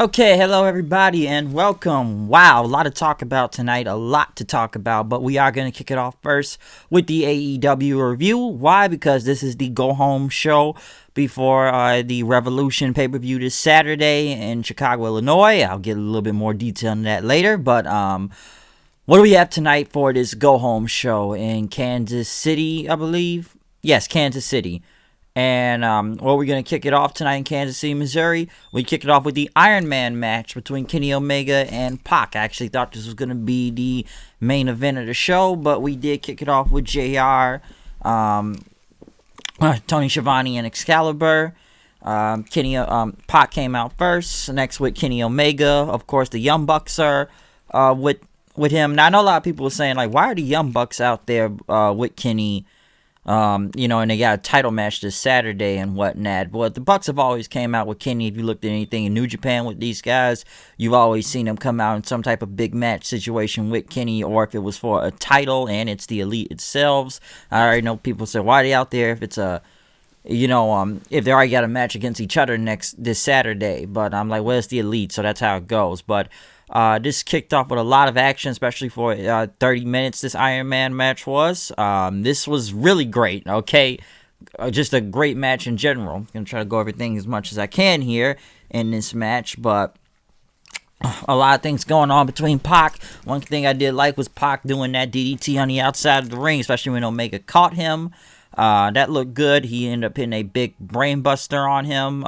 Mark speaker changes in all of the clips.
Speaker 1: Okay, hello everybody and welcome. Wow, a lot to talk about tonight, but we are going to kick it off first with the AEW review. Why? Because this is the go-home show before the Revolution pay-per-view this Saturday in Chicago, Illinois. I'll get a little bit more detail on that later, but what do we have tonight for this go-home show in Kansas City, I believe? Yes, Kansas City. And we're going to kick it off tonight in Kansas City, Missouri. We kick it off with the Iron Man match between Kenny Omega and Pac. I actually thought this was going to be the main event of the show, but we did kick it off with JR, Tony Schiavone, and Excalibur. Pac came out first. Next with Kenny Omega. Of course, the Young Bucks are with him. Now, I know a lot of people are saying, like, why are the Young Bucks out there with Kenny? And they got a title match this Saturday and whatnot. But the Bucks have always came out with Kenny. If you looked at anything in New Japan with these guys, you've always seen them come out in some type of big match situation with Kenny, or if it was for a title and it's the Elite itself. I already know people say, why are they out there if it's if they already got a match against each other this Saturday? But I'm like, well, it's the Elite, so that's how it goes. But this kicked off with a lot of action, especially for 30 minutes this Iron Man match was. This was really great, okay? Just a great match in general. I'm going to try to go everything as much as I can here in this match, but a lot of things going on between Pac. One thing I did like was Pac doing that DDT on the outside of the ring, especially when Omega caught him. That looked good. He ended up hitting a big brain buster on him.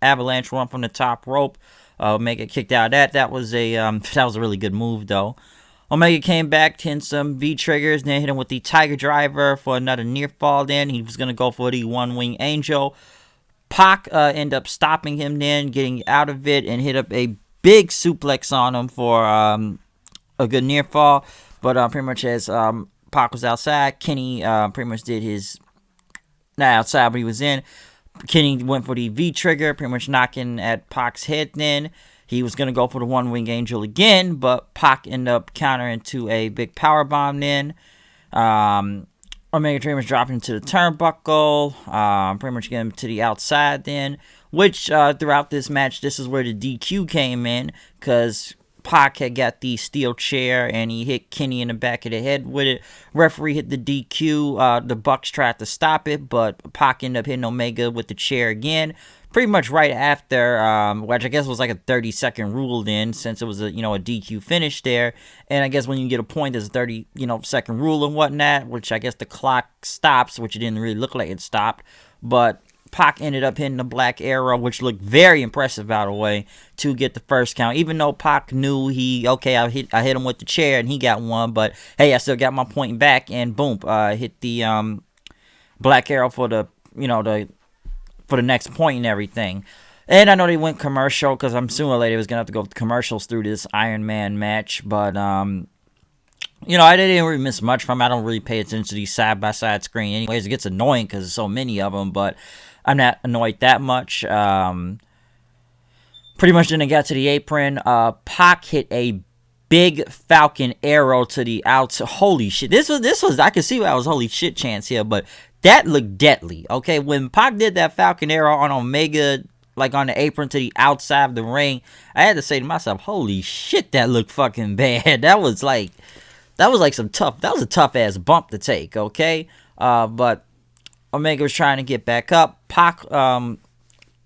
Speaker 1: Avalanche run from the top rope. Omega kicked out of that. That was a really good move, though. Omega came back, hit some V-triggers, then hit him with the Tiger Driver for another near fall. Then he was going to go for the One-Wing Angel. Pac ended up stopping him then, getting out of it, and hit up a big suplex on him for a good near fall. But pretty much as Pac was outside, Kenny pretty much did his... Not outside, but he was in. Kenny went for the V-trigger, pretty much knocking at Pac's head then. He was going to go for the One-Wing Angel again, but Pac ended up countering to a big powerbomb then. Omega pretty much dropped into the turnbuckle, pretty much getting him to the outside then, which throughout this match, this is where the DQ came in, because Pac had got the steel chair and he hit Kenny in the back of the head with it. Referee hit the DQ. The Bucks tried to stop it, but Pac ended up hitting Omega with the chair again. Pretty much right after, which I guess was like a 30-second rule then, since it was a DQ finish there. And I guess when you get a point, there's a 30-second rule and whatnot, which I guess the clock stops, which it didn't really look like it stopped. But Pac ended up hitting the Black Arrow, which looked very impressive, by the way, to get the first count. Even though Pac knew I hit him with the chair and he got one, but hey, I still got my point back, and boom, hit the Black Arrow for the for the next point and everything. And I know they went commercial because I'm sooner or later was gonna have to go with commercials through this Iron Man match, but I didn't really miss much from it. I don't really pay attention to these side-by-side screen anyways. It gets annoying because there's so many of them, but I'm not annoyed that much. Pretty much then they got to the apron. Pac hit a big Falcon arrow to the outside. Holy shit. This was I could see why I was holy shit chance here, but that looked deadly. Okay, when Pac did that Falcon arrow on Omega, like on the apron to the outside of the ring, I had to say to myself, holy shit, that looked fucking bad. That was a tough ass bump to take, okay? But Omega was trying to get back up. Pac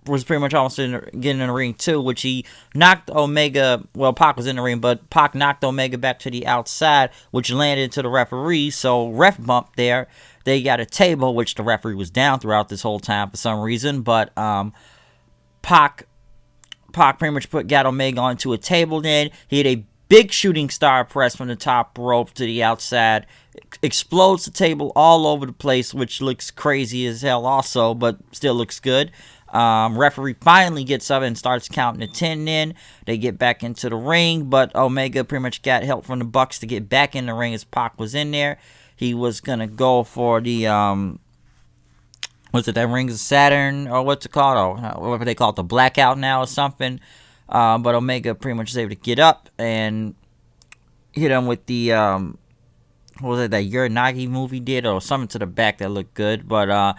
Speaker 1: was pretty much almost getting in the ring too, which he knocked Omega. Well, Pac was in the ring, but Pac knocked Omega back to the outside, which landed to the referee. So ref bump there. They got a table, which the referee was down throughout this whole time for some reason. But Pac pretty much got Omega onto a table. Then he had a big shooting star press from the top rope to the outside. Explodes the table all over the place, which looks crazy as hell also, but still looks good. Referee finally gets up and starts counting to 10 in. They get back into the ring, but Omega pretty much got help from the Bucks to get back in the ring as Pac was in there. He was going to go for the, that Rings of Saturn, or what's it called? Or whatever they call it, the Blackout now or something. But Omega pretty much was able to get up and hit him with the, what was it, that Uranagi movie did, or something to the back that looked good. But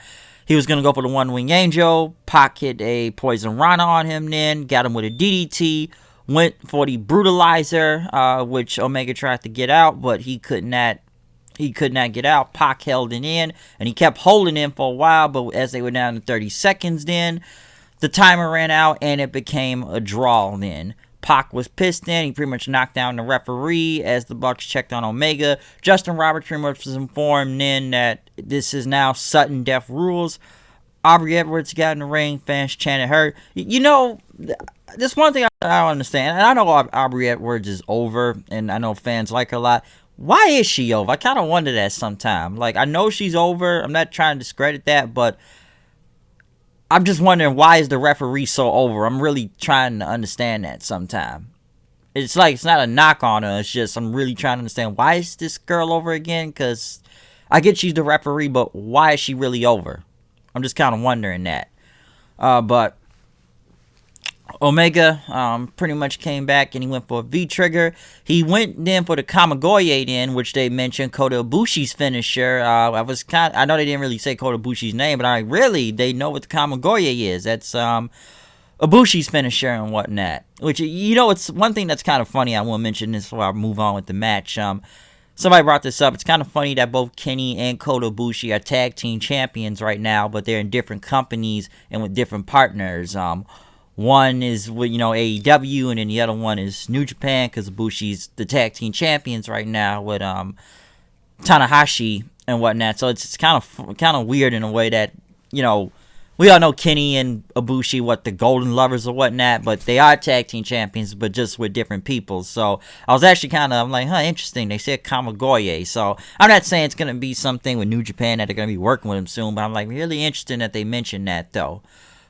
Speaker 1: He was going to go for the One Wing Angel. Pac hit a Poison Rana on him then. Got him with a DDT. Went for the Brutalizer, which Omega tried to get out, but he could not get out. Pac held it in, and he kept holding in for a while, but as they were down to 30 seconds then, the timer ran out, and it became a draw then. Pac was pissed then. He pretty much knocked down the referee as the Bucks checked on Omega. Justin Roberts pretty much was informed then that this is now sudden death rules. Aubrey Edwards got in the ring. Fans chanted her. You know, this one thing I don't understand. And I know Aubrey Edwards is over, and I know fans like her a lot. Why is she over? I kind of wonder that sometimes. Like, I know she's over. I'm not trying to discredit that, but I'm just wondering, why is the referee so over? I'm really trying to understand that sometime. It's like, it's not a knock on her. It's just, I'm really trying to understand, why is this girl over again? Because I get she's the referee, but why is she really over? I'm just kind of wondering that. But Omega pretty much came back and he went for a V-trigger. He went then for the Kamigoye then, which they mentioned Kota Ibushi's finisher. I know they didn't really say Kota Ibushi's name, but they know what the Kamigoye is. That's Ibushi's finisher and whatnot. Which, you know, it's one thing that's kind of funny. I want to mention this before I move on with the match. Somebody brought this up. It's kind of funny that both Kenny and Kota Ibushi are tag team champions right now, but they're in different companies and with different partners. One is with, AEW, and then the other one is New Japan, because Ibushi's the tag team champions right now with Tanahashi and whatnot. So it's kind of weird in a way that, we all know Kenny and Ibushi, what, the Golden Lovers or whatnot, but they are tag team champions, but just with different people. So I was actually I'm like, interesting. They said Kamigoye. So I'm not saying it's going to be something with New Japan that they're going to be working with him soon, but I'm like, really interesting that they mentioned that, though.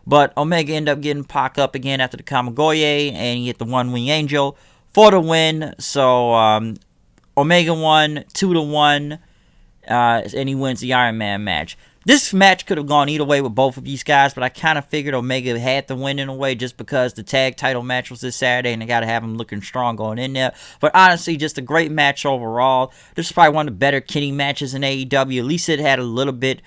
Speaker 1: But Omega ended up getting Pac up again after the Kamigoye, and he hit the One Wing Angel for the win. So Omega won 2-1, and he wins the Iron Man match. This match could have gone either way with both of these guys, but I kind of figured Omega had to win in a way just because the tag title match was this Saturday, and they got to have him looking strong going in there. But honestly, just a great match overall. This is probably one of the better Kenny matches in AEW. At least it had a little bit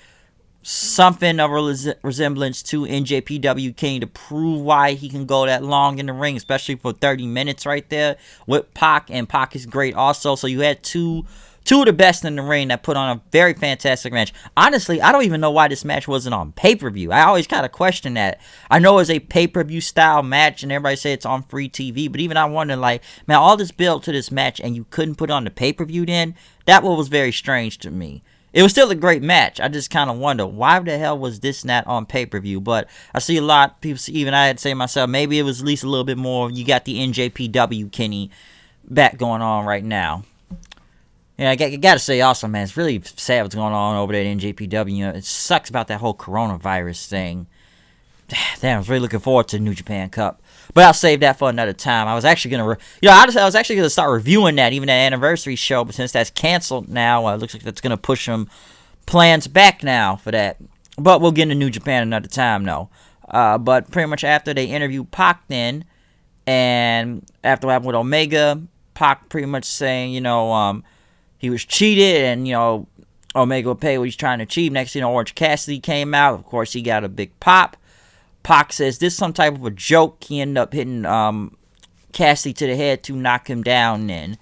Speaker 1: something of a resemblance to NJPW Kenny to prove why he can go that long in the ring, especially for 30 minutes right there with Pac, and Pac is great also. So you had two of the best in the ring that put on a very fantastic match. Honestly, I don't even know why this match wasn't on pay-per-view. I always kind of question that. I know it's a pay-per-view style match, and everybody say it's on free TV, but even I wonder, like, man, all this build to this match, and you couldn't put it on the pay-per-view then? That one was very strange to me. It was still a great match. I just kind of wonder, why the hell was this not on pay-per-view? But I see a lot of people, even I had to say myself, maybe it was at least a little bit more. You got the NJPW Kenny back going on right now. Yeah, I got to say also, man, it's really sad what's going on over there at NJPW. It sucks about that whole coronavirus thing. Damn, I was really looking forward to the New Japan Cup. But I'll save that for another time. I was actually going to, I was actually going to start reviewing that, even that anniversary show. But since that's canceled now, it looks like that's going to push some plans back now for that. But we'll get into New Japan another time, though. But pretty much after they interviewed Pac then, and after what happened with Omega, Pac pretty much saying, he was cheated, and, Omega would pay what he's trying to achieve. Next thing Orange Cassidy came out. Of course, he got a big pop. Pac says this is some type of a joke. He ended up hitting Cassidy to the head to knock him down then.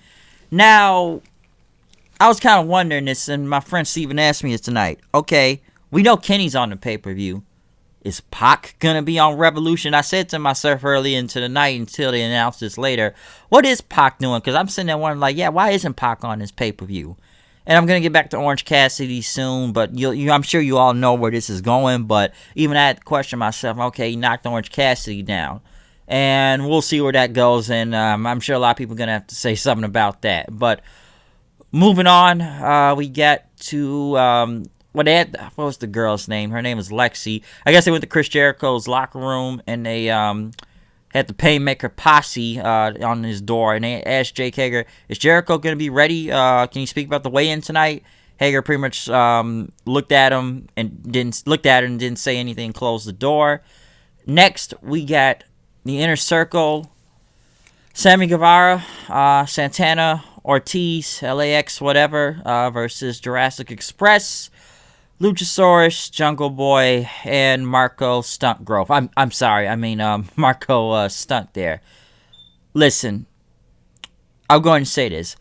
Speaker 1: Now, I was kind of wondering this, and my friend Steven asked me this tonight. Okay, we know Kenny's on the pay-per-view. Is Pac going to be on Revolution? I said to myself earlier into the night until they announced this later, what is Pac doing? Because I'm sitting there wondering, like, yeah, why isn't Pac on this pay-per-view? And I'm going to get back to Orange Cassidy soon, but I'm sure you all know where this is going. But even I had to question myself, okay, he knocked Orange Cassidy down. And we'll see where that goes, and I'm sure a lot of people are going to have to say something about that. But moving on, we get to, what was the girl's name? Her name is Lexi. I guess they went to Chris Jericho's locker room, and they had the Painmaker Posse on his door, and they asked Jake Hager, is Jericho going to be ready? Can you speak about the weigh-in tonight? Hager pretty much looked at her and didn't say anything, closed the door. Next, we got the Inner Circle, Sammy Guevara, Santana, Ortiz, LAX, whatever, versus Jurassic Express. Luchasaurus, Jungle Boy, and Marco Stunt Growth. I'm sorry. I mean, Marco Stunt there. Listen, I'm going to say this.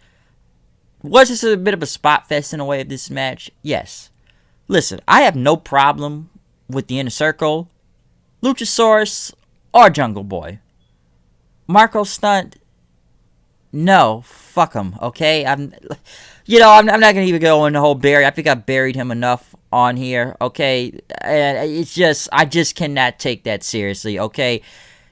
Speaker 1: Was this a bit of a spot fest in a way of this match? Yes. Listen, I have no problem with the Inner Circle, Luchasaurus, or Jungle Boy. Marco Stunt, no, fuck him, okay? I'm not gonna even go in the whole bury. I think I buried him enough on here, okay? And it's just, I just cannot take that seriously, okay?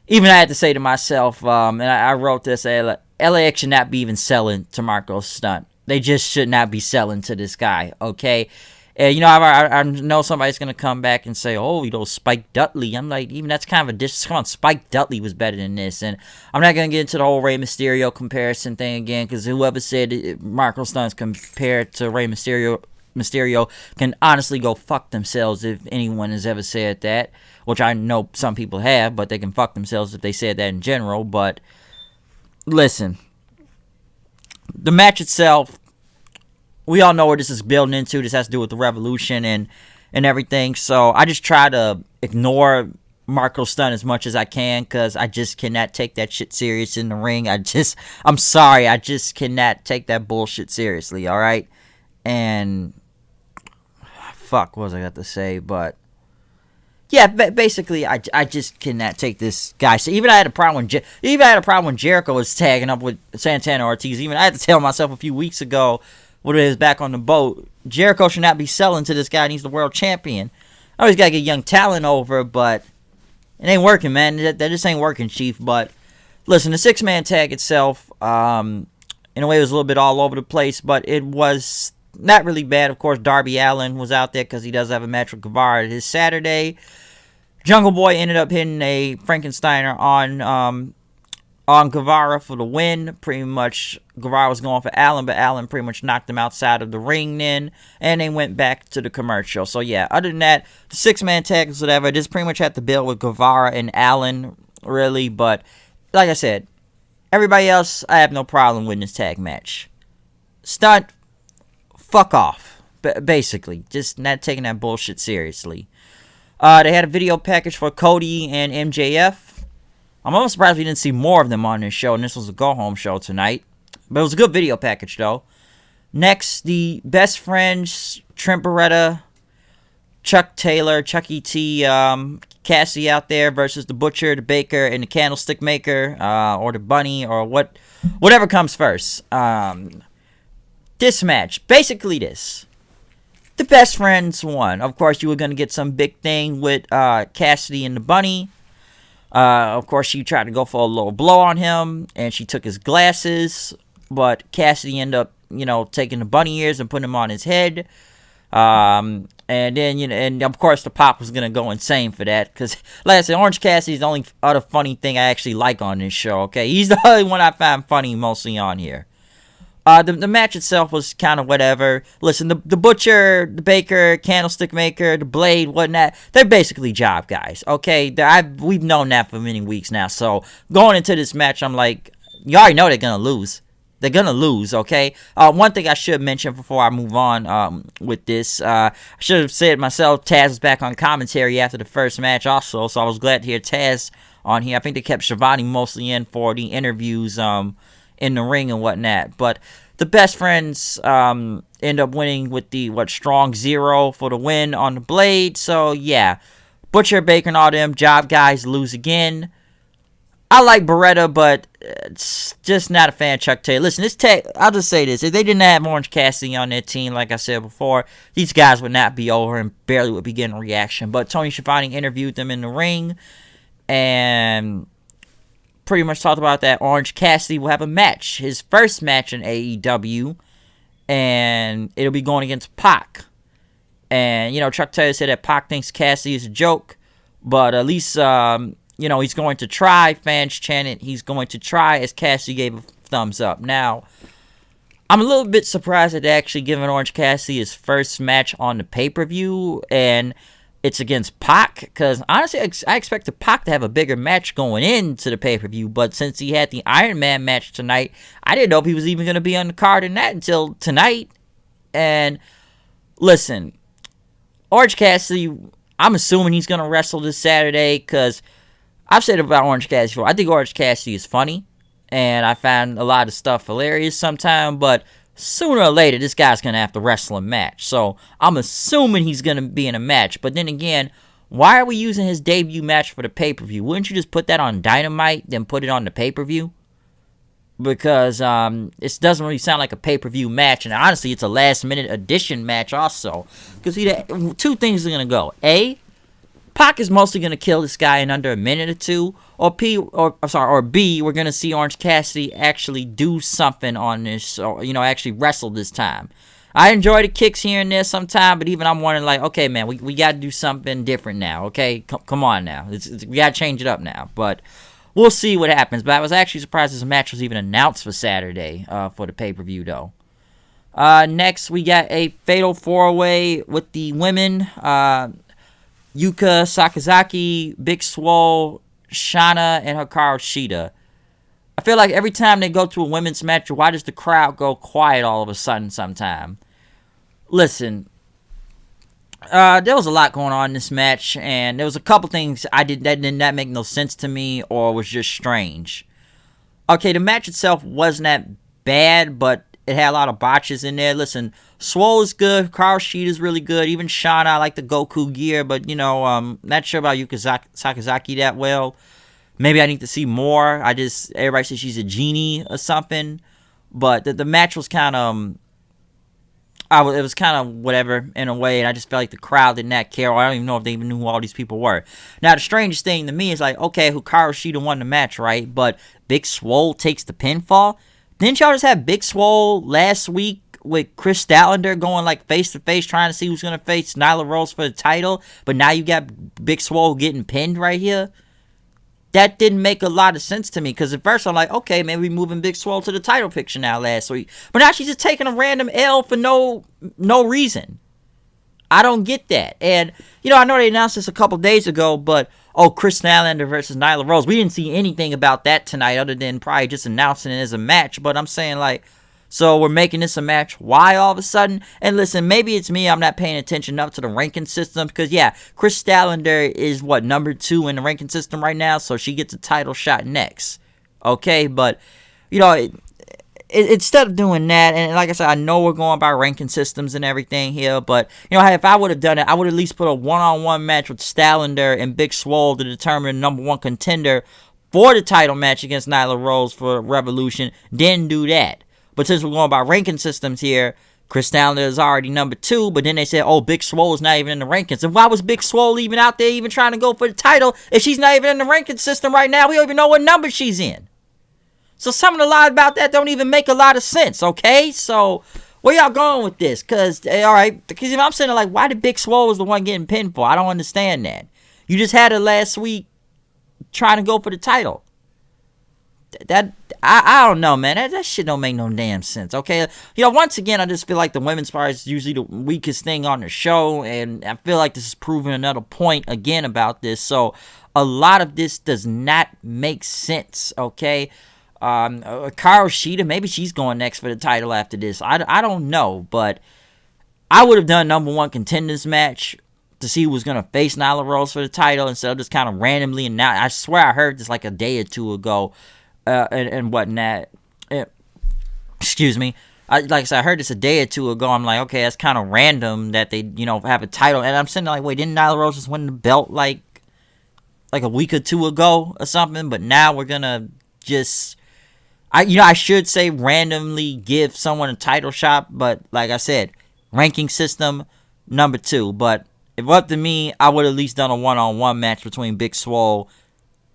Speaker 1: Even I had to say to myself, and I wrote this, LAX should not be even selling to Marco Stunt. They just should not be selling to this guy, okay? And, I know somebody's going to come back and say, oh, Spike Dudley. I'm like, even that's kind of a dish. Come on, Spike Dudley was better than this. And I'm not going to get into the whole Rey Mysterio comparison thing again, because whoever said Marco Stunt's compared to Rey Mysterio can honestly go fuck themselves if anyone has ever said that, which I know some people have, but they can fuck themselves if they said that in general. But listen, the match itself, we all know where this is building into. This has to do with the Revolution and everything. So I just try to ignore Marco Stunt as much as I can, because I just cannot take that shit serious in the ring. I'm sorry. I just cannot take that bullshit seriously, all right? And fuck, what was I got to say? But yeah, basically, I just cannot take this guy. So even I had a problem when Jericho was tagging up with Santana Ortiz. Even I had to tell myself a few weeks ago, when it is back on the boat, Jericho should not be selling to this guy. He's the world champion. I always gotta get young talent over, but it ain't working, man. That just ain't working, Chief. But listen, the 6-man tag itself, in a way, it was a little bit all over the place, but it was not really bad. Of course, Darby Allin was out there because he does have a match with Guevara this Saturday. Jungle Boy ended up hitting a Frankensteiner on Guevara for the win. Pretty much, Guevara was going for Allin, but Allin pretty much knocked him outside of the ring then, and they went back to the commercial. So yeah, other than that, the 6-man tag is whatever. This pretty much had to build with Guevara and Allin, really, but like I said, everybody else, I have no problem with this tag match. Stunt, fuck off. Basically, just not taking that bullshit seriously. They had a video package for Cody and MJF. I'm almost surprised we didn't see more of them on this show, and this was a go-home show tonight. But it was a good video package, though. Next, the Best Friends, Trent Beretta, Chuck Taylor, Chucky T, Cassie out there versus the Butcher, the Baker, and the Candlestick Maker, or the Bunny, or whatever comes first. This match, basically this. The Best Friends won. Of course, you were going to get some big thing with Cassidy and the Bunny. Of course, she tried to go for a little blow on him, and she took his glasses, but Cassidy ended up, taking the bunny ears and putting them on his head. And then, and of course, the pop was going to go insane for that, because, like I said, Orange Cassidy's the only other funny thing I actually like on this show, okay? He's the only one I find funny mostly on here. The match itself was kind of whatever. Listen, the Butcher, the Baker, Candlestick Maker, the Blade, whatnot, they're basically job guys, okay? We've known that for many weeks now. So going into this match, I'm like, you already know they're going to lose. They're going to lose, okay? One thing I should mention before I move on with this, I should have said myself, Taz was back on commentary after the first match also, so I was glad to hear Taz on here. I think they kept Shivani mostly in for the interviews in the ring and whatnot. But the Best Friends end up winning with the strong 0 for the win on the Blade. So yeah, Butcher, Baker, and all them job guys lose again. I like Beretta, but it's just not a fan of Chuck Taylor. Listen, I'll just say this: if they didn't have Orange Cassidy on their team, like I said before, these guys would not be over and barely would be getting a reaction. But Tony Schiavone interviewed them in the ring and pretty much talked about that Orange Cassidy will have a match, his first match in AEW, and it'll be going against Pac. And, Chuck Taylor said that Pac thinks Cassidy is a joke, but at least, he's going to try. Fans chanted, he's going to try, as Cassidy gave a thumbs up. Now, I'm a little bit surprised that they're actually giving Orange Cassidy his first match on the pay-per-view, and it's against Pac, because honestly, I expected Pac to have a bigger match going into the pay-per-view, but since he had the Iron Man match tonight, I didn't know if he was even going to be on the card in that until tonight. And listen, Orange Cassidy, I'm assuming he's going to wrestle this Saturday because I've said about Orange Cassidy before. I think Orange Cassidy is funny, and I find a lot of stuff hilarious sometimes, but sooner or later, this guy's going to have to wrestle a match. So I'm assuming he's going to be in a match. But then again, why are we using his debut match for the pay-per-view? Wouldn't you just put that on Dynamite, then put it on the pay-per-view? Because it doesn't really sound like a pay-per-view match, and honestly, it's a last-minute addition match also. Because two things are gonna go: A, Pac is mostly gonna kill this guy in under a minute or two, or B, we're gonna see Orange Cassidy actually do something on this, or actually wrestle this time. I enjoy the kicks here and there sometime, but even I'm wondering, like, okay, man, we gotta do something different now. Okay, come on now, we gotta change it up now, but. We'll see what happens, but I was actually surprised this match was even announced for Saturday for the pay-per-view, though. Next, we got a fatal four-way with the women. Yuka Sakazaki, Big Swole, Shana, and Hikaru Shida. I feel like every time they go to a women's match, why does the crowd go quiet all of a sudden sometime? Listen, there was a lot going on in this match, and there was a couple things that did not make no sense to me or was just strange. Okay, the match itself wasn't that bad, but it had a lot of botches in there. Listen, Swole is good, Hikaru Shida is really good, even Shana, I like the Goku gear, but, not sure about Yuka Sakazaki that well. Maybe I need to see more. Everybody says she's a genie or something, but the match was kind of... it was kind of whatever in a way, and I just felt like the crowd did not care. I don't even know if they even knew who all these people were. Now, the strangest thing to me is like, okay, Hikaru Shida won the match, right? But Big Swole takes the pinfall. Didn't y'all just have Big Swole last week with Chris Statlander going like face to face, trying to see who's gonna face Nyla Rose for the title? But now you got Big Swole getting pinned right here. That didn't make a lot of sense to me, because at first I'm like, okay, maybe we're moving Big Swole to the title picture now last week. But now she's just taking a random L for no reason. I don't get that. And, I know they announced this a couple days ago, but, Chris Statlander versus Nyla Rose. We didn't see anything about that tonight other than probably just announcing it as a match. But I'm saying, like, so we're making this a match. Why all of a sudden? And listen, maybe it's me. I'm not paying attention enough to the ranking system. Because, yeah, Chris Statlander is, number 2 in the ranking system right now. So she gets a title shot next. Okay, but, instead of doing that, and like I said, I know we're going by ranking systems and everything here. But, if I would have done it, I would at least put a one-on-one match with Statlander and Big Swole to determine the number 1 contender for the title match against Nyla Rose for Revolution. Then do that. But since we're going by ranking systems here, Chris Statlander is already number 2. But then they said, Big Swole is not even in the rankings. And why was Big Swole even out there even trying to go for the title if she's not even in the ranking system right now? We don't even know what number she's in. So some of the lies about that don't even make a lot of sense, okay? So where y'all going with this? Because if I'm saying, like, why did Big Swole was the one getting pinned for? I don't understand that. You just had her last week trying to go for the title. I don't know, man. That shit don't make no damn sense, okay? Once again, I just feel like the women's part is usually the weakest thing on the show, and I feel like this is proving another point again about this. So a lot of this does not make sense, okay? Hikaru Shida, maybe she's going next for the title after this. I don't know, but I would have done number 1 contenders match to see who was going to face Nyla Rose for the title instead of just kind of randomly. And now I swear I heard this like a day or two ago. And whatnot. Excuse me. Like I said, I heard this a day or two ago. I'm like, okay, that's kind of random that they, have a title. And I'm sitting there like, wait, didn't Nyla Rose just win the belt like a week or two ago or something? But now we're gonna just, I should say randomly give someone a title shot. But like I said, ranking system number 2. But if up to me, I would have at least done a one-on-one match between Big Swole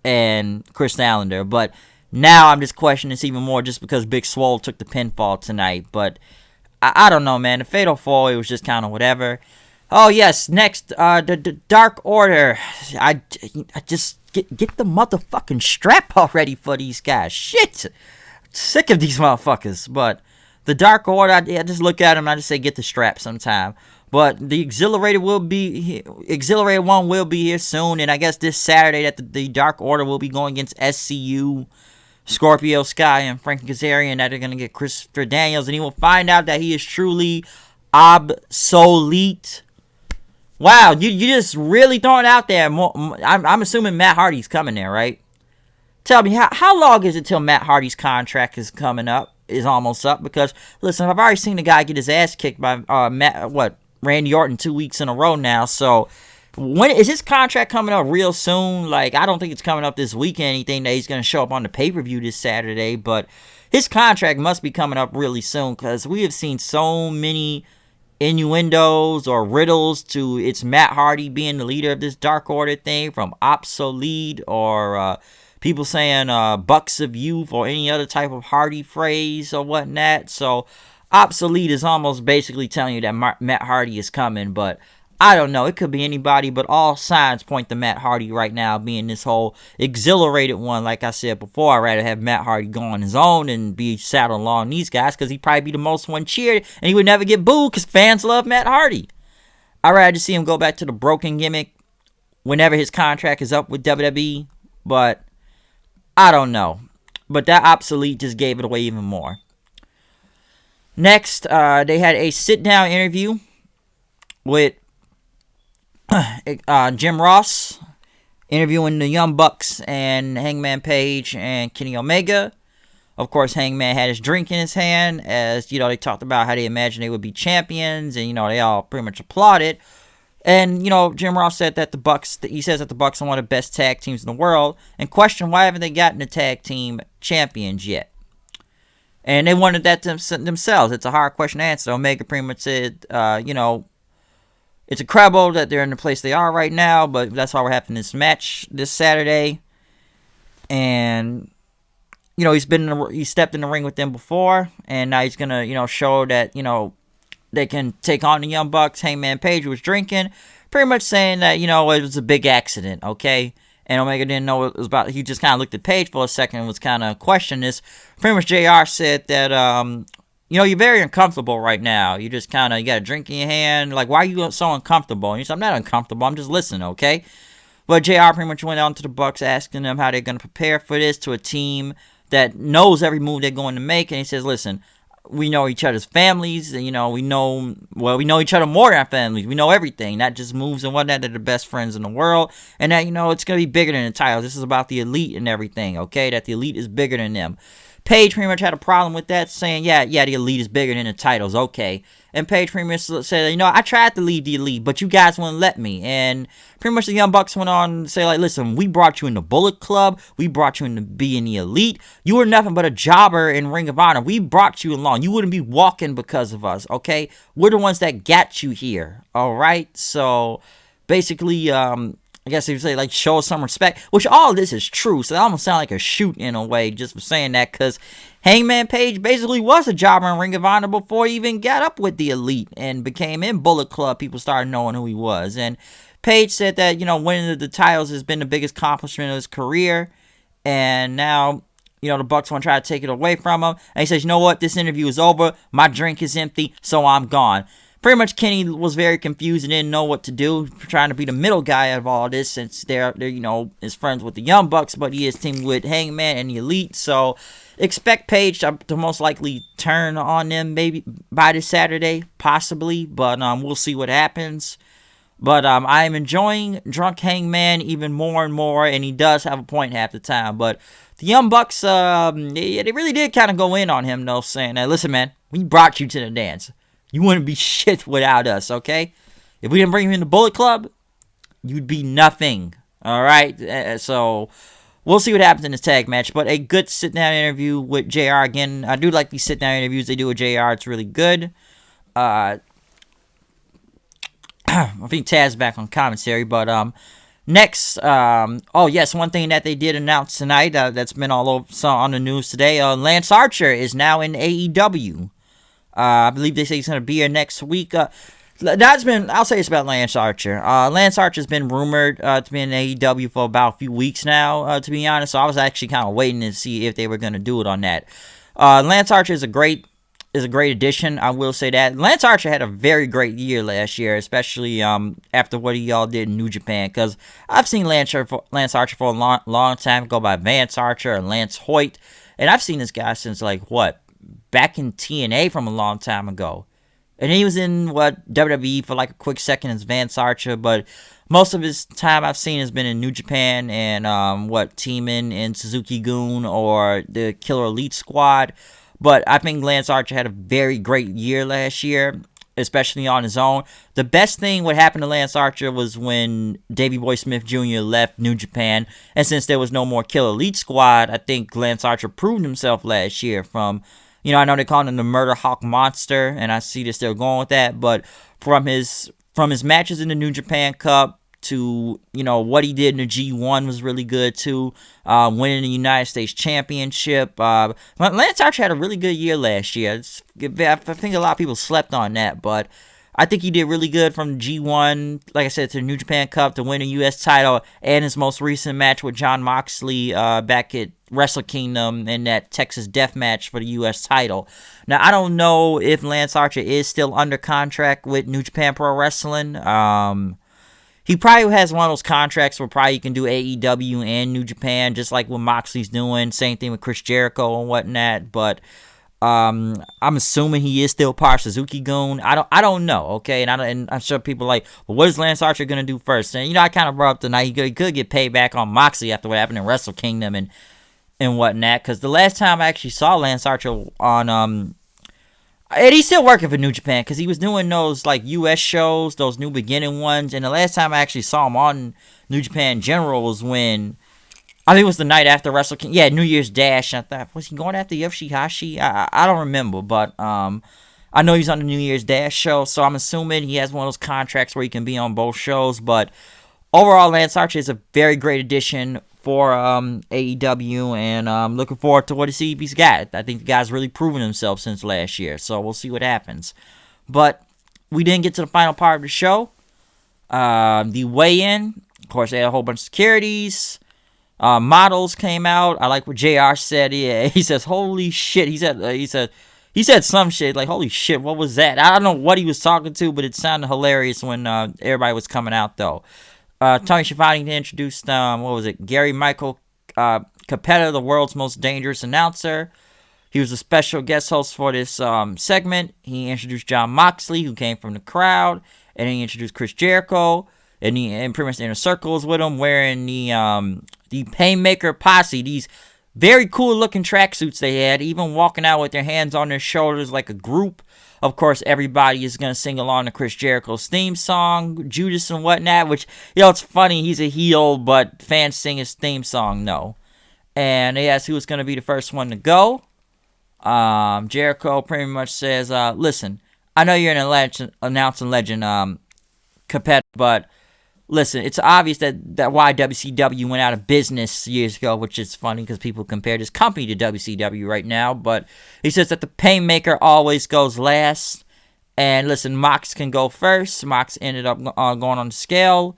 Speaker 1: and Chris Statlander. But now I'm just questioning this even more just because Big Swole took the pinfall tonight. But I don't know, man. The Fatal 4-Way was just kind of whatever. Oh, yes. Next, the Dark Order. I just get the motherfucking strap already for these guys. Shit. Sick of these motherfuckers. But the Dark Order, I just look at them and I just say get the strap sometime. But the Exhilarated Exhilarated one will be here soon. And I guess this Saturday that the Dark Order will be going against SCU, Scorpio Sky, and Frank Kazarian, that are going to get Christopher Daniels. And he will find out that he is truly obsolete. Wow, you just really throwing it out there. I'm assuming Matt Hardy's coming there, right? Tell me, how long is it till Matt Hardy's contract is almost up? Because, listen, I've already seen the guy get his ass kicked by Randy Orton 2 weeks in a row now. So, when is his contract coming up real soon? Like, I don't think it's coming up this weekend, anything that he's going to show up on the pay-per-view this Saturday. But his contract must be coming up really soon, because we have seen so many innuendos or riddles to it's Matt Hardy being the leader of this Dark Order thing, from obsolete or people saying Bucks of Youth or any other type of Hardy phrase or whatnot. So obsolete is almost basically telling you that Matt Hardy is coming, but I don't know. It could be anybody, but all signs point to Matt Hardy right now being this whole exhilarated one. Like I said before, I'd rather have Matt Hardy go on his own and be saddled along these guys, because he'd probably be the most one cheered, and he would never get booed because fans love Matt Hardy. I'd rather see him go back to the broken gimmick whenever his contract is up with WWE, but I don't know. But that obsolete just gave it away even more. Next, they had a sit-down interview with Jim Ross, interviewing the Young Bucks and Hangman Page and Kenny Omega. Of course, Hangman had his drink in his hand, as, they talked about how they imagined they would be champions, and, they all pretty much applauded. And, Jim Ross said that he says that the Bucks are one of the best tag teams in the world, and questioned why haven't they gotten the tag team champions yet. And they wanted that themselves. It's a hard question to answer. Omega pretty much said, it's incredible that they're in the place they are right now, but that's why we're having this match this Saturday. And, he stepped in the ring with them before, and now he's going to, show that, they can take on the Young Bucks. Hangman Page was drinking, pretty much saying that, it was a big accident, okay? And Omega didn't know what it was about. He just kind of looked at Page for a second and was kind of questioning this. Pretty much JR said that, you're very uncomfortable right now. You just kind of, you got a drink in your hand. Like, why are you so uncomfortable? And he said, I'm not uncomfortable. I'm just listening, okay? But JR pretty much went on to the Bucks, asking them how they're going to prepare for this, to a team that knows every move they're going to make. And he says, listen, we know each other's families. And, we know each other more than our families. We know everything, not just moves and whatnot. They're the best friends in the world. And that, it's going to be bigger than the titles. This is about the elite and everything, okay? That the elite is bigger than them. Page pretty much had a problem with that, saying, yeah, the elite is bigger than the titles, okay. And Page pretty much said, I tried to lead the elite, but you guys wouldn't let me. And pretty much the Young Bucks went on to say, like, listen, we brought you in the Bullet Club. We brought you in to be in the elite. You were nothing but a jobber in Ring of Honor. We brought you along. You wouldn't be walking because of us, okay? We're the ones that got you here, all right? So, basically, I guess you say, like, show some respect, which all this is true, so that almost sound like a shoot in a way, just for saying that, because Hangman Page basically was a jobber in Ring of Honor before he even got up with the elite and became in Bullet Club. People started knowing who he was, and Page said that, winning the titles has been the biggest accomplishment of his career, and now, the Bucks want to try to take it away from him, and he says, you know what, this interview is over, my drink is empty, so I'm gone. Pretty much Kenny was very confused and didn't know what to do, trying to be the middle guy out of all this, since they're is friends with the Young Bucks, but he is teamed with Hangman and the Elite. So expect Page to most likely turn on them maybe by this Saturday, possibly, but we'll see what happens. But I am enjoying Drunk Hangman even more and more, and he does have a point half the time. But the Young Bucks, they really did kind of go in on him, though, saying that, listen, man, we brought you to the dance. You wouldn't be shit without us, okay? If we didn't bring you in the Bullet Club, you'd be nothing, all right? So we'll see what happens in this tag match. But a good sit-down interview with JR. Again, I do like these sit-down interviews they do with JR. It's really good. I think Taz's back on commentary. But next, one thing that they did announce tonight that's been all over on the news today, Lance Archer is now in AEW. I believe they say he's going to be here next week. I'll say this about Lance Archer. Lance Archer's been rumored to be in AEW for about a few weeks now, to be honest. So I was actually kind of waiting to see if they were going to do it on that. Lance Archer is a great addition. I will say that. Lance Archer had a very great year last year, especially after what he all did in New Japan. Because I've seen Lance Archer for a long time go by Vance Archer and Lance Hoyt. And I've seen this guy since, back in TNA from a long time ago. And he was in WWE for like a quick second as Vance Archer, but most of his time I've seen has been in New Japan and teaming in Suzuki-gun or the Killer Elite Squad. But I think Lance Archer had a very great year last year, especially on his own. The best thing what happened to Lance Archer was when Davey Boy Smith Jr. left New Japan, and since there was no more Killer Elite Squad, I think Lance Archer proved himself last year from, I know they call him the Murder Hawk Monster, and I see they're still going with that, but from his matches in the New Japan Cup to, what he did in the G1 was really good too. Winning the United States Championship. Lance Archer had a really good year last year. I think a lot of people slept on that, but I think he did really good from the G1, like I said, to the New Japan Cup to win a U.S. title, and his most recent match with Jon Moxley back at Wrestle Kingdom in that Texas Death Match for the U.S. title. Now, I don't know if Lance Archer is still under contract with New Japan Pro Wrestling. He probably has one of those contracts where probably you can do AEW and New Japan, just like what Moxley's doing. Same thing with Chris Jericho and whatnot. But I'm assuming he is still part of Suzuki-gun. I don't know, okay? And I'm sure people are like, well, what is Lance Archer going to do first? And, I kind of brought up tonight, he could get paid back on Moxley after what happened in Wrestle Kingdom and whatnot. Because the last time I actually saw Lance Archer on... And he's still working for New Japan because he was doing those like U.S. shows, those New Beginning ones. And the last time I actually saw him on New Japan General was when, I think it was the night after Wrestle Kingdom. Yeah, New Year's Dash. I thought, was he going after Yoshihashi? I don't remember, but I know he's on the New Year's Dash show. So I'm assuming he has one of those contracts where he can be on both shows. But overall, Lance Archer is a very great addition for AEW, and I'm looking forward to what he's got. I think the guy's really proven himself since last year, so we'll see what happens. But we didn't get to the final part of the show. The weigh-in, of course, they had a whole bunch of securities. Models came out. I like what JR said. Yeah, he says, "Holy shit!" He said some shit like, "Holy shit, what was that?" I don't know what he was talking to, but it sounded hilarious when everybody was coming out though. Tony Schiavone introduced, Gary Michael Capetta, the world's most dangerous announcer. He was a special guest host for this segment. He introduced Jon Moxley, who came from the crowd, and then he introduced Chris Jericho, and pretty much the inner circles with him, wearing the Painmaker Posse, these very cool looking tracksuits they had, even walking out with their hands on their shoulders like a group. Of course, everybody is going to sing along to Chris Jericho's theme song, Judas and whatnot, which, it's funny, he's a heel, but fans sing his theme song, no. And they asked who was going to be the first one to go. Jericho pretty much says, listen, I know you're an announcing legend, Capetta, but listen, it's obvious that why WCW went out of business years ago, which is funny because people compare this company to WCW right now. But he says that the Painmaker always goes last. And listen, Mox can go first. Mox ended up going on the scale.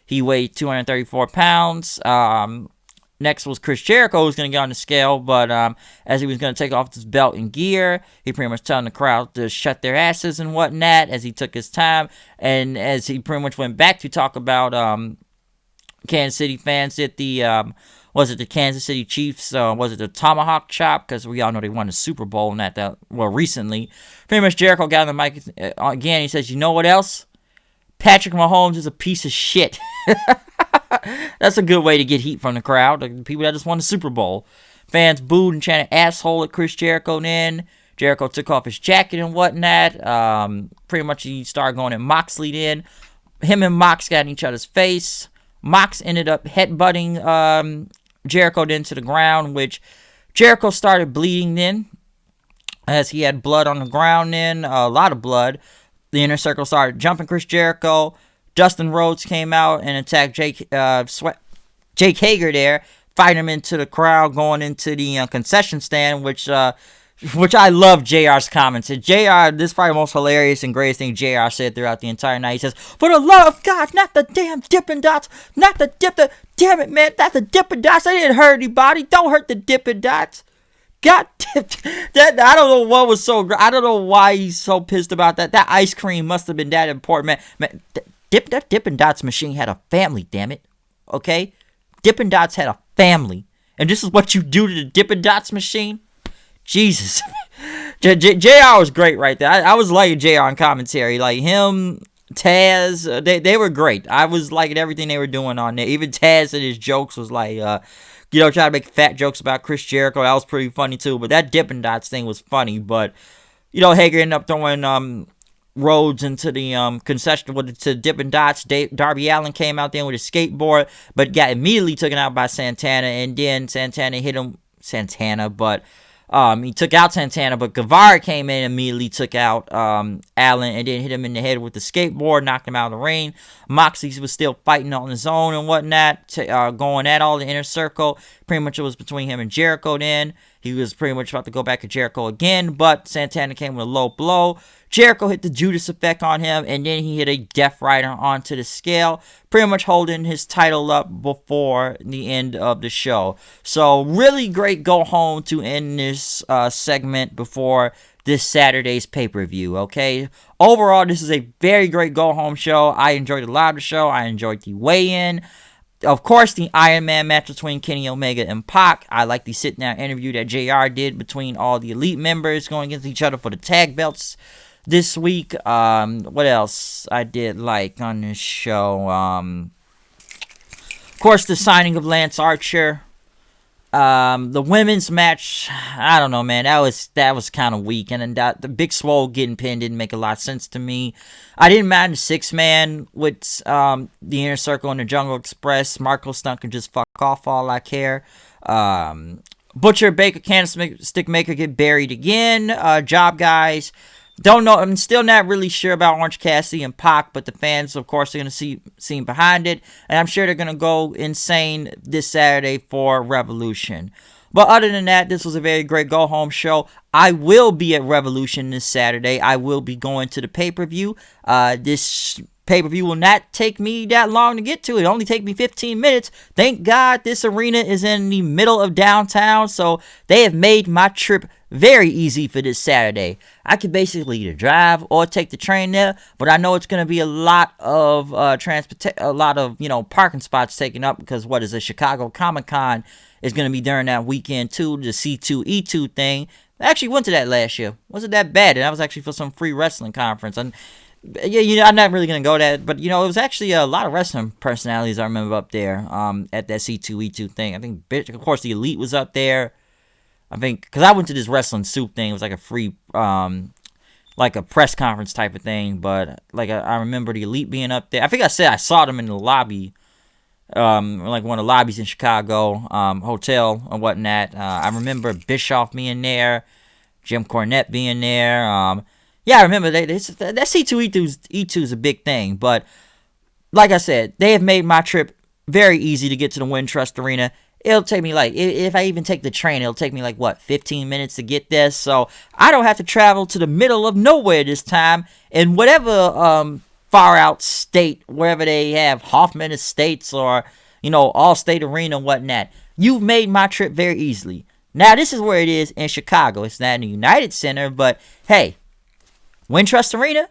Speaker 1: He weighed 234 pounds. Next was Chris Jericho, who was going to get on the scale, but as he was going to take off his belt and gear, he pretty much telling the crowd to shut their asses and whatnot as he took his time, and as he pretty much went back to talk about Kansas City fans at the, the Kansas City Chiefs, was it the Tomahawk Chop, because we all know they won the Super Bowl and recently. Pretty much Jericho got on the mic again, he says, you know what else? Patrick Mahomes is a piece of shit. That's a good way to get heat from the crowd. The people that just won the Super Bowl. Fans booed and chanted asshole at Chris Jericho then. Jericho took off his jacket and whatnot. Pretty much he started going at Moxley then. Him and Mox got in each other's face. Mox ended up headbutting Jericho then to the ground, which Jericho started bleeding then, as he had blood on the ground then, a lot of blood. The Inner Circle started jumping Chris Jericho. Dustin Rhodes came out and attacked Jake Hager there, fighting him into the crowd, going into the concession stand, which I love JR's comments. And JR, this is probably the most hilarious and greatest thing JR said throughout the entire night. He says, for the love of God, not the damn Dippin' Dots, damn it, man, not the Dippin' Dots. I didn't hurt anybody. Don't hurt the Dippin' Dots. God dipped. That I don't know what was so. I don't know why he's so pissed about that. That ice cream must have been that important, man. That Dippin' Dots machine had a family, damn it. Okay? Dippin' Dots had a family. And this is what you do to the Dippin' Dots machine? Jesus. JR was great right there. I was liking JR on commentary. Like him, Taz, they were great. I was liking everything they were doing on there. Even Taz and his jokes was like, trying to make fat jokes about Chris Jericho. That was pretty funny too. But that Dippin' Dots thing was funny. But, Hager ended up throwing Rhodes into the concession to Dippin' Dots. Darby Allin came out there with a skateboard, but got immediately taken out by Santana. And then Santana hit him. But he took out Santana, but Guevara came in and immediately took out Allen and then hit him in the head with the skateboard, knocked him out of the ring. Moxley was still fighting on his own and whatnot, going at all the inner circle. Pretty much it was between him and Jericho then. He was pretty much about to go back to Jericho again, but Santana came with a low blow. Jericho hit the Judas effect on him, and then he hit a Death Rider onto the scale, pretty much holding his title up before the end of the show. So, really great go home to end this segment before this Saturday's pay-per-view, okay? Overall, this is a very great go home show. I enjoyed a lot of the show. I enjoyed the weigh-in. Of course, the Iron Man match between Kenny Omega and Pac. I like the sit-down interview that JR did between all the Elite members going against each other for the tag belts this week. What else I did like on this show? Of course, the signing of Lance Archer. The women's match, I don't know, man. That was kind of weak, and then the Big Swole getting pinned didn't make a lot of sense to me. I didn't mind the 6-man with the Inner Circle and the Jungle Express. Marco Stunt can just fuck off, all I care. Butcher, Baker, Candlestick Maker get buried again. Job guys. Don't know. I'm still not really sure about Orange Cassidy and Pac, but the fans, of course, are going to see him behind it. And I'm sure they're going to go insane this Saturday for Revolution. But other than that, this was a very great go-home show. I will be at Revolution this Saturday. I will be going to the pay-per-view. This pay-per-view will not take me that long to get to. It only take me 15 minutes. Thank God this arena is in the middle of downtown, so they have made my trip very easy for this Saturday. I could basically either drive or take the train there, but I know it's going to be a lot of parking spots taken up because Chicago Comic-Con is going to be during that weekend too, the C2E2 thing. I actually went to that last year. Wasn't that bad, and that was actually for some free wrestling conference. And yeah, I'm not really going to go to that, but it was actually a lot of wrestling personalities I remember up there at that C2E2 thing. I think, of course, the Elite was up there. I think, because I went to this wrestling soup thing. It was like a free, like a press conference type of thing. But, I remember the Elite being up there. I think I said I saw them in the lobby, like one of the lobbies in Chicago, hotel and whatnot. I remember Bischoff being there, Jim Cornette being there. Yeah, I remember that C2E2 is a big thing. But, like I said, they have made my trip very easy to get to the Wintrust Arena. It'll take me if I even take the train, it'll take me 15 minutes to get there. So I don't have to travel to the middle of nowhere this time. And whatever far out state, wherever they have Hoffman Estates or, Allstate Arena and whatnot, you've made my trip very easily. Now, this is where it is in Chicago. It's not in the United Center, but hey, Wintrust Arena,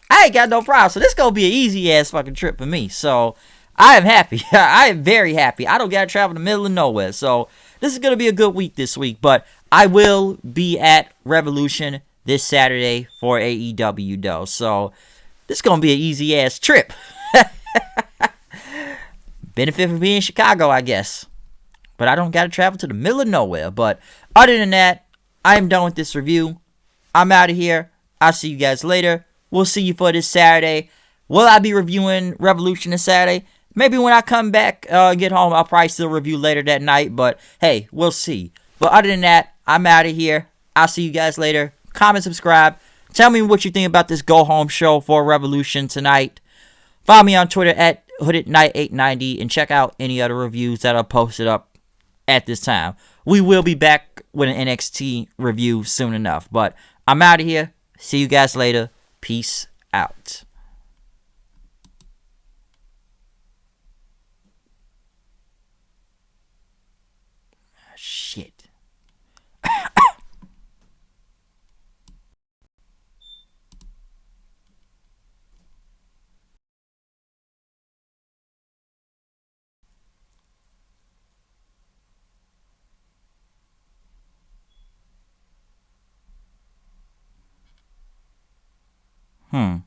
Speaker 1: I ain't got no problem. So this gonna be an easy ass fucking trip for me. So I am happy. I am very happy. I don't got to travel in the middle of nowhere. So this is going to be a good week this week. But I will be at Revolution this Saturday for AEW, though. So this is going to be an easy-ass trip. Benefit for being in Chicago, I guess. But I don't got to travel to the middle of nowhere. But other than that, I'm done with this review. I'm out of here. I'll see you guys later. We'll see you for this Saturday. Will I be reviewing Revolution this Saturday? Maybe when I come back, get home, I'll probably still review later that night. But, hey, we'll see. But other than that, I'm out of here. I'll see you guys later. Comment, subscribe. Tell me what you think about this go-home show for Revolution tonight. Follow me on Twitter at HoodedKnight890. And check out any other reviews that are posted up at this time. We will be back with an NXT review soon enough. But I'm out of here. See you guys later. Peace out. Shit. Hmm.